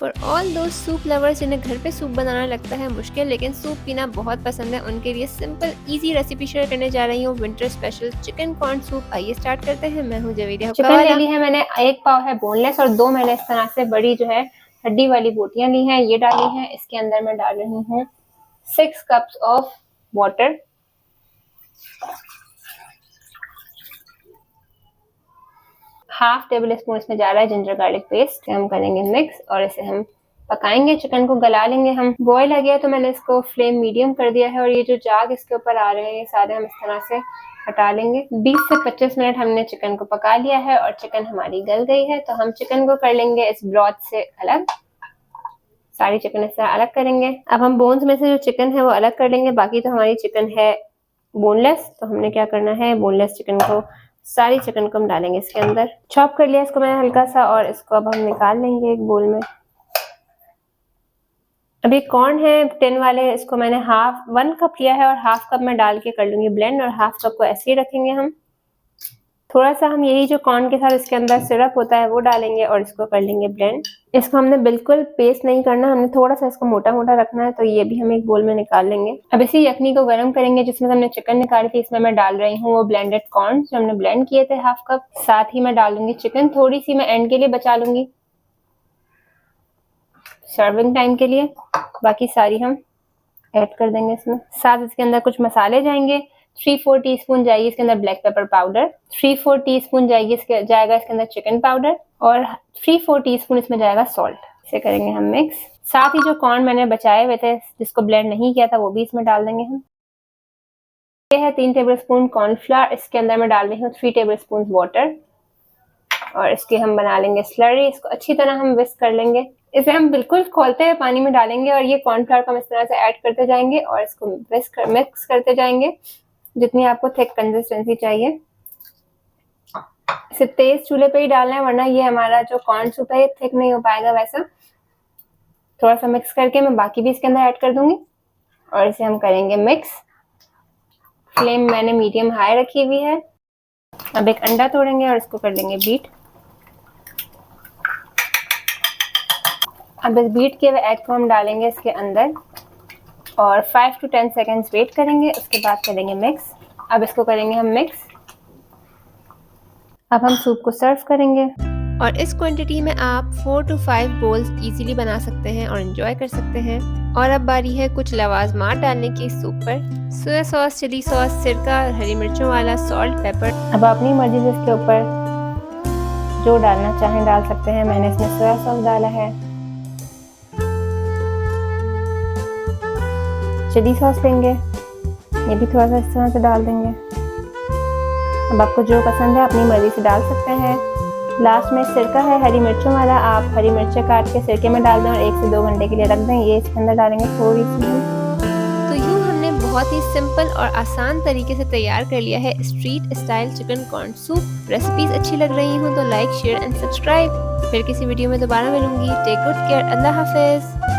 For all those soup lovers जिन्हें घर पे सूप बनाना लगता है मुश्किल लेकिन सूप पीना बहुत पसंद है, उनके लिए सिंपल इजी रेसिपी शेयर करने जा रही हूँ, winter special chicken corn soup. आइए स्टार्ट करते हैं। मैं हूँ जवेरिया। चिकन ले ली है मैंने, 1 पाव है बोनलेस और 2 मैंने इस तरह से बड़ी जो है हड्डी वाली बोटियां ली हैं, ये डाली हैं। इसके अंदर मैं डाल रही हूँ 6 cups of water. Half table spoon इसमें जा रहा है जिंजर गार्लिक पेस्ट। हम करेंगे मिक्स और इसे हम पकाएंगे, चिकन को गला लेंगे हम। बॉईल आ गया तो मैंने इसको फ्लेम मीडियम कर दिया है और ये जो जाग इसके ऊपर आ रहे हैं ये सारे हम इस तरह से हटा लेंगे। 20 से 25 मिनट हमने चिकन को पका लिया है और चिकन हमारी गल गई है, तो हम चिकन को कर लेंगे इस ब्रॉथ से अलग। सारी चिकन इस तरह अलग करेंगे। अब हम बोन्स में से जो चिकन है वो अलग कर लेंगे, बाकी तो हमारी चिकन है बोनलेस। तो हमने क्या करना है, बोनलेस चिकन को, सारी चिकन को हम डालेंगे इसके अंदर। चॉप कर लिया इसको मैंने हल्का सा और इसको अब हम निकाल लेंगे एक बोल में। अभी कॉर्न है 10 वाले, इसको मैंने 1 कप लिया है और हाफ कप मैं डाल के कर लूंगी ब्लेंड और हाफ कप को ऐसे ही रखेंगे हम। थोड़ा सा हम यही जो कॉर्न के साथ इसके अंदर सिरप होता है वो डालेंगे और इसको कर लेंगे ब्लेंड। इसको हमने बिल्कुल पेस्ट नहीं करना, हमने थोड़ा सा इसको मोटा मोटा रखना है, तो ये भी हम एक बोल में निकाल लेंगे। अब इसी यखनी को गर्म करेंगे जिसमें हमने चिकन निकाली थी, इसमें मैं डाल रही हूँ वो ब्लेंडेड कॉर्न जो हमने ब्लेंड किए थे हाफ कप। साथ ही मैं डाल दूंगी चिकन, थोड़ी सी मैं एंड के लिए बचा लूंगी सर्विंग टाइम के लिए, बाकी सारी हम ऐड कर देंगे इसमें। साथ इसके अंदर कुछ मसाले जाएंगे। 3-4 टीस्पून जाएगी इसके अंदर ब्लैक पेपर पाउडर, 3-4 टीस्पून जाएगा इसके अंदर चिकन पाउडर और 3-4 टीस्पून इसमें जाएगा सॉल्ट। इसे करेंगे हम मिक्स। साथ ही जो कॉर्न मैंने बचाए हुए थे जिसको ब्लेंड नहीं किया था वो भी इसमें डाल देंगे हम। ये है 3 टेबलस्पून कॉर्नफ्लावर, इसके अंदर मैं डाल रही हूँ 3 टेबलस्पून वाटर और इसके हम बना लेंगे स्लरी। इसको अच्छी तरह हम विस्क कर लेंगे। इसे हम बिल्कुल खोलते हुए पानी में डालेंगे और ये कॉर्नफ्लावर को हम इस तरह से ऐड करते जाएंगे और इसको मिक्स करते जाएंगे जितनी आपको थिक कंसिस्टेंसी चाहिए। इसे तेज चूल्हे पे ही डालना है वरना ये हमारा जो कॉर्न सूप है ये थिक नहीं हो पाएगा। वैसा थोड़ा सा मिक्स करके मैं बाकी भी इसके अंदर ऐड कर दूंगी और इसे हम करेंगे मिक्स। फ्लेम मैंने मीडियम हाई रखी हुई है। अब एक अंडा तोड़ेंगे और इसको कर देंगे बीट। अब इस बीट के हुए एग को हम डालेंगे इसके अंदर और 5 to 10 सेकेंड्स वेट करेंगे, उसके बाद करेंगे मिक्स। अब इसको करेंगे हम मिक्स। अब हम सूप को सर्व करेंगे और इस क्वांटिटी में आप 4 to 5 बोल्स इजीली बना सकते हैं और एंजॉय कर सकते हैं। और अब बारी है कुछ लवाजमात डालने की सूप पर। सोया सॉस, चिली सॉस, सिरका, हरी मिर्चों वाला, सॉल्ट, पेपर। अब अपनी मर्जी से इसके ऊपर जो डालना चाहें डाल सकते हैं। मैंने इसमें सोया सॉस डाला है, चिली सॉस लेंगे, ये भी थोड़ा सा इस तरह से डाल देंगे। अब आपको जो पसंद है अपनी मर्जी से डाल सकते हैं। लास्ट में सिरका है हरी मिर्चों वाला, आप हरी मिर्चें काट के सिरके में डाल दें और 1 से 2 घंटे के लिए रख दें। ये इसके अंदर डालेंगे थोड़ी सी। तो यूँ हमने बहुत ही सिंपल और आसान तरीके से तैयार कर लिया है street style chicken corn soup. Recipes अच्छी लग रही हो तो लाइक, शेयर एंड सब्सक्राइब। फिर किसी वीडियो में दोबारा मिलूंगी। Take good care. अल्लाह हाफिज।